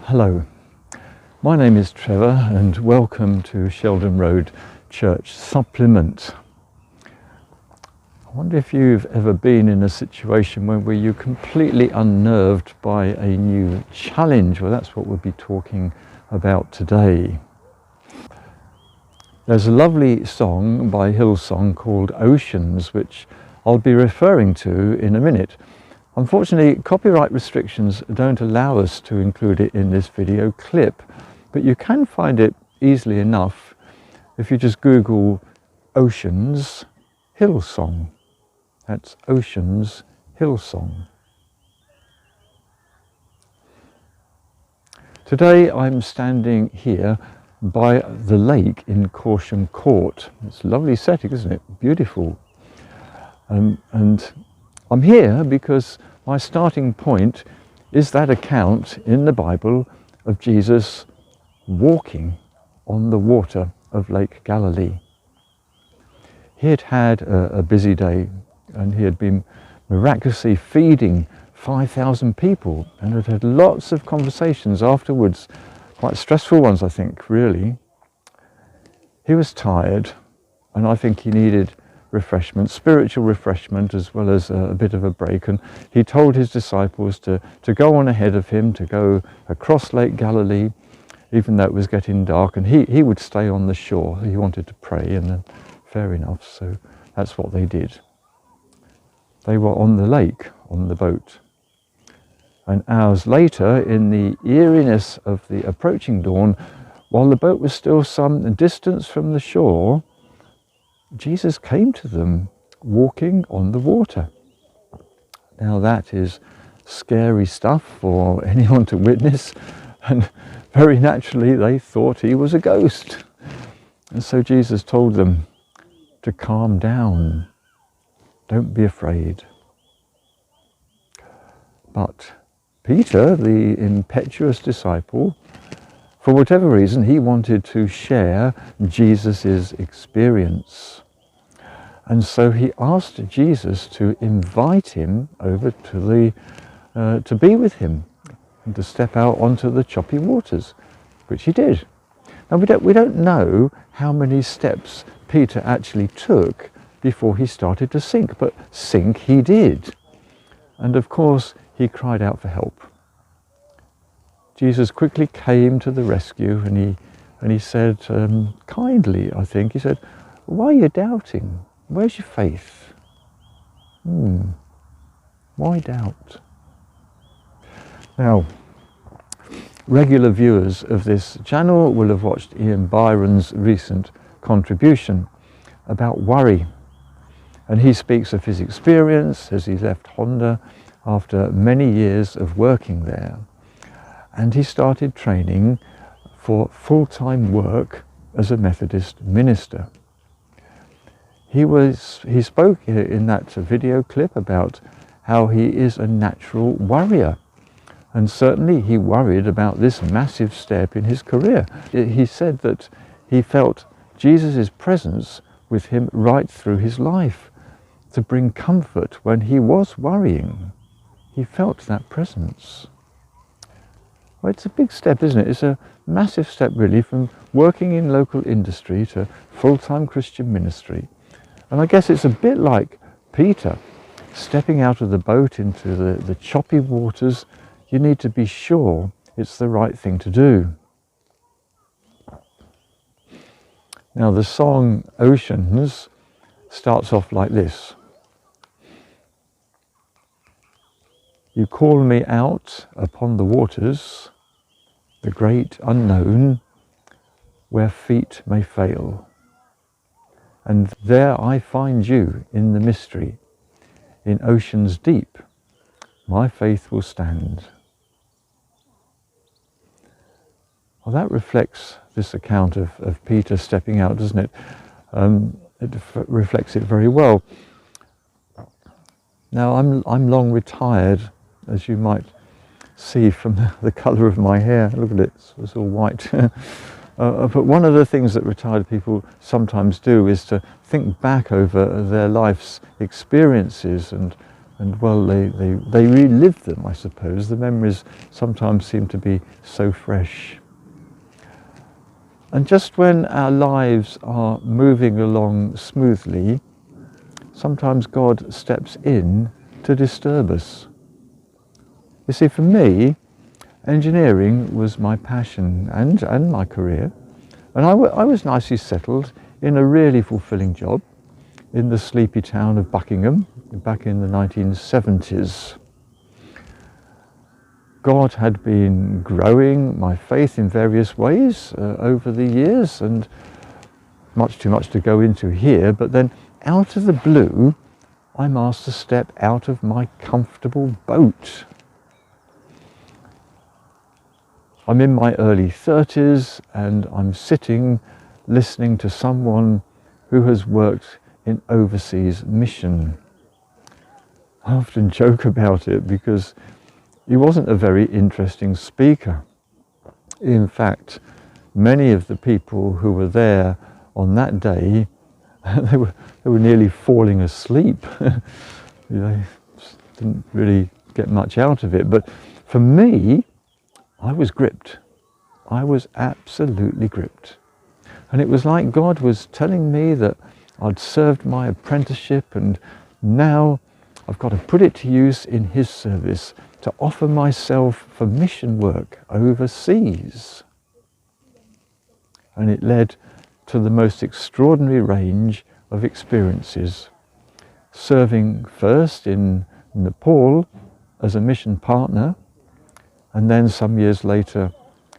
Hello, my name is Trevor and welcome to Sheldon Road Church Supplement. I wonder if you've ever been in a situation where you're completely unnerved by a new challenge. Well, that's what we'll be talking about today. There's a lovely song by Hillsong called Oceans, which I'll be referring to in a minute. Unfortunately, copyright restrictions don't allow us to include it in this video clip, but you can find it easily enough if you just Google Oceans Hillsong. That's Oceans Hillsong. Today I'm standing here by the lake in Corsham Court. It's a lovely setting, isn't it? Beautiful. And I'm here because my starting point is that account in the Bible of Jesus walking on the water of Lake Galilee. He had had a busy day and he had been miraculously feeding 5,000 people and had had lots of conversations afterwards, quite stressful ones, I think, really. He was tired and I think he needed refreshment, spiritual refreshment, as well as a bit of a break, and he told his disciples to go on ahead of him, to go across Lake Galilee, even though it was getting dark, and he would stay on the shore. He wanted to pray, and then fair enough, so that's what they did. They were on the lake, on the boat, and hours later, in the eeriness of the approaching dawn, while the boat was still some distance from the shore, Jesus came to them walking on the water. Now that is scary stuff for anyone to witness, and very naturally they thought he was a ghost. And so Jesus told them to calm down, don't be afraid. But Peter, the impetuous disciple, for whatever reason, he wanted to share Jesus' experience. And so he asked Jesus to invite him over to be with him and to step out onto the choppy waters, which he did. Now we don't know how many steps Peter actually took before he started to sink, but sink he did. And of course, he cried out for help. Jesus quickly came to the rescue and he said, kindly, I think, he said, why are you doubting? Where's your faith? Why doubt? Now, regular viewers of this channel will have watched Ian Byron's recent contribution about worry. And he speaks of his experience as he left Honda after many years of working there. And he started training for full-time work as a Methodist minister. He spoke in that video clip about how he is a natural worrier. And certainly he worried about this massive step in his career. He said that he felt Jesus' presence with him right through his life to bring comfort when he was worrying. He felt that presence. Well, it's a big step, isn't it? It's a massive step, really, from working in local industry to full-time Christian ministry. And I guess it's a bit like Peter stepping out of the boat into the choppy waters. You need to be sure it's the right thing to do. Now, the song Oceans starts off like this. You call me out upon the waters, the great unknown, where feet may fail. And there I find you in the mystery, in oceans deep, my faith will stand. Well, that reflects this account of Peter stepping out, doesn't it? It reflects it very well. Now, I'm long retired, as you might see from the colour of my hair. Look at it, it's all white. But one of the things that retired people sometimes do is to think back over their life's experiences and And well, they relive them, I suppose. The memories sometimes seem to be so fresh. And just when our lives are moving along smoothly, sometimes God steps in to disturb us. You see, for me, engineering was my passion and my career. And I was nicely settled in a really fulfilling job in the sleepy town of Buckingham back in the 1970s. God had been growing my faith in various ways over the years, and much too much to go into here, but then out of the blue, I'm asked to step out of my comfortable boat. I'm in my early 30s and I'm sitting listening to someone who has worked in overseas mission. I often joke about it because he wasn't a very interesting speaker. In fact, many of the people who were there on that day, they were nearly falling asleep. They didn't really get much out of it. But for me, I was gripped. I was absolutely gripped. And it was like God was telling me that I'd served my apprenticeship and now I've got to put it to use in His service to offer myself for mission work overseas. And it led to the most extraordinary range of experiences, serving first in Nepal as a mission partner, and then some years later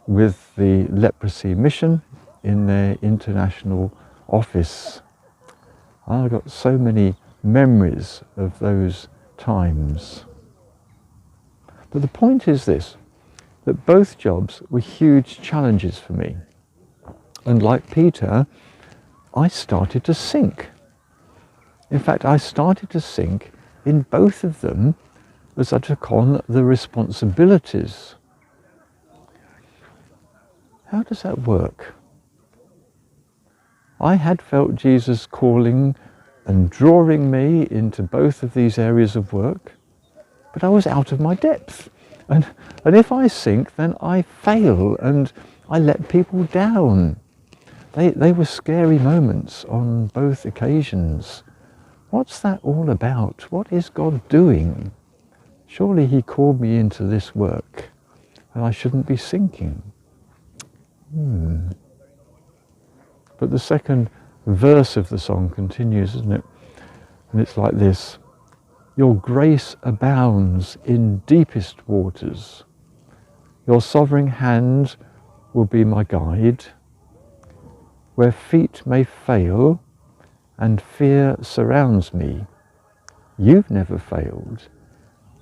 with the leprosy mission in their international office. I've got so many memories of those times. But the point is this, that both jobs were huge challenges for me. And like Peter, I started to sink. In fact, I started to sink in both of them as I took on the responsibilities. How does that work? I had felt Jesus calling and drawing me into both of these areas of work, but I was out of my depth. And if I sink, then I fail and I let people down. They were scary moments on both occasions. What's that all about? What is God doing? Surely He called me into this work and I shouldn't be sinking. But the second verse of the song continues, isn't it? And it's like this: your grace abounds in deepest waters. Your sovereign hand will be my guide. Where feet may fail and fear surrounds me, you've never failed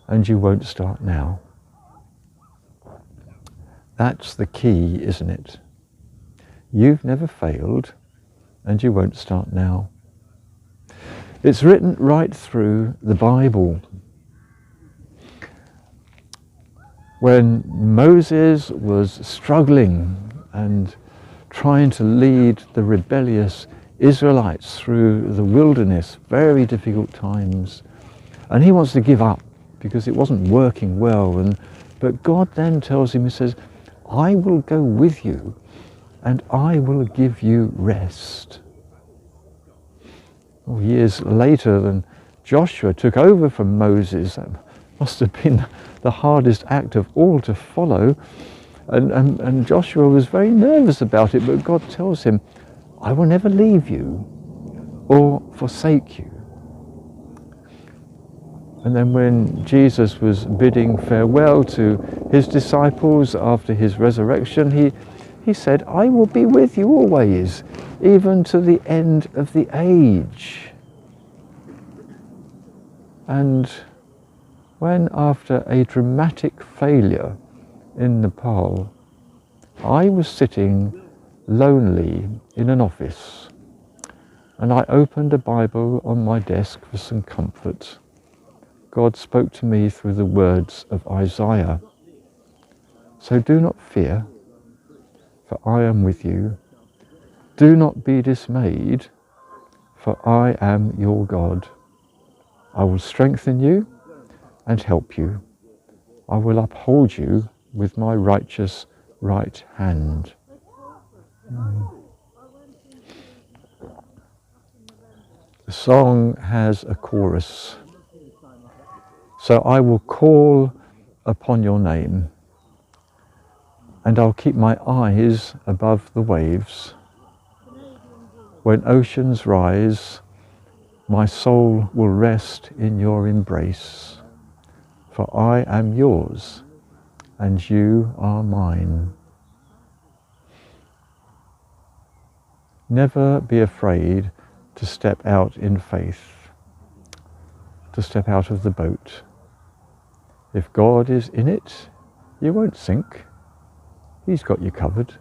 and you won't start now. That's the key, isn't it? You've never failed and you won't start now. It's written right through the Bible. When Moses was struggling and trying to lead the rebellious Israelites through the wilderness, very difficult times, and he wants to give up because it wasn't working well, but God then tells him, He says, I will go with you and I will give you rest. Well, years later, then Joshua took over from Moses. That must have been the hardest act of all to follow. And Joshua was very nervous about it, but God tells him, I will never leave you or forsake you. And then when Jesus was bidding farewell to his disciples after his resurrection, he said, I will be with you always, even to the end of the age. And when after a dramatic failure in Nepal, I was sitting lonely in an office and I opened a Bible on my desk for some comfort, God spoke to me through the words of Isaiah. So do not fear, for I am with you. Do not be dismayed, for I am your God. I will strengthen you. and help you. I will uphold you with my righteous right hand. The song has a chorus. So I will call upon your name, and I'll keep my eyes above the waves. When oceans rise, my soul will rest in your embrace, for I am yours and you are mine. Never be afraid to step out in faith, to step out of the boat. If God is in it, you won't sink. He's got you covered.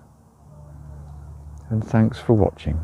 And thanks for watching.